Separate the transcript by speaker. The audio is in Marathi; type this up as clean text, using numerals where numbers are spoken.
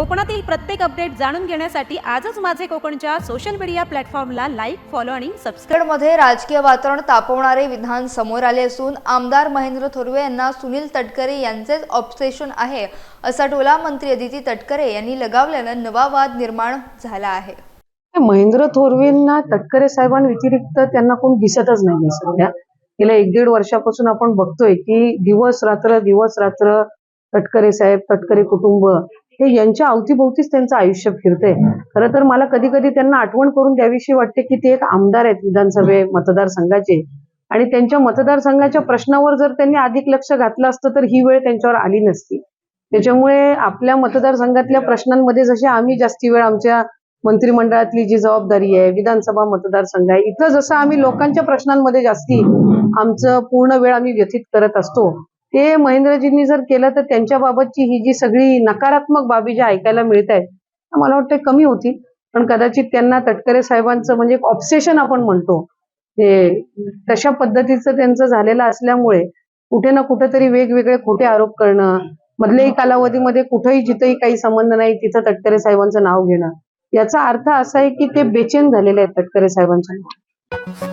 Speaker 1: कोकणातील प्रत्येक अपडेट जाणून घेण्यासाठी आजच माझे कोकणच्या सोशल मीडिया प्लॅटफॉर्मला लाईक, फॉलो आणि सबस्क्राईब.
Speaker 2: मध्ये राजकीय वातावरण तापवणारे विधान समोर आले असून आमदार महेंद्र थोरवे यांना सुनील तटकरे यांचेच ऑब्सेशन आहे असा टोला मंत्री अदिती तटकरे यांनी लगावल्यानं नवा वाद निर्माण झाला आहे.
Speaker 3: महेंद्र थोरवेंना तटकरे साहेबांव्यतिरिक्त त्यांना कोण दिसतच नाहीये सध्या. गेल्या 1-1.5 वर्षापासून आपण बघतोय की दिवस रात्र तटकरे साहेब, तटकरे कुटुंब हे यांच्या अवतीभोवतीच त्यांचं आयुष्य फिरतंय. खरं तर मला कधी कधी त्यांना आठवण करून द्यावीशी वाटते की ते एक आमदार आहेत विधानसभे मतदारसंघाचे, आणि त्यांच्या मतदारसंघाच्या प्रश्नावर जर त्यांनी अधिक लक्ष घातलं असतं तर ही वेळ त्यांच्यावर आली नसती. त्याच्यामुळे आपल्या मतदारसंघातल्या प्रश्नांमध्ये जसे आम्ही जास्ती वेळ आमच्या मंत्रिमंडळातली जी जबाबदारी आहे, विधानसभा मतदारसंघ आहे, इथं जसं आम्ही लोकांच्या प्रश्नांमध्ये जास्ती आमचं पूर्ण वेळ आम्ही व्यतीत करत असतो, ते महेंद्रजींनी जर केलं तर त्यांच्या बाबतची ही जी सगळी नकारात्मक बाबी ज्या ऐकायला मिळत आहेत मला वाटतं कमी होतील. पण कदाचित त्यांना तटकरे साहेबांचं म्हणजे एक ऑब्सेशन आपण म्हणतो हे तशा पद्धतीचं त्यांचं झालेलं असल्यामुळे कुठे ना कुठेतरी वेगवेगळे खोटे आरोप करणं, मधल्याही कालावधीमध्ये कुठेही जिथेही काही संबंध नाही तिथं तटकरे साहेबांचं नाव घेणं, याचा अर्थ असा आहे की ते बेचैन झालेले आहेत तटकरे साहेबांच्या.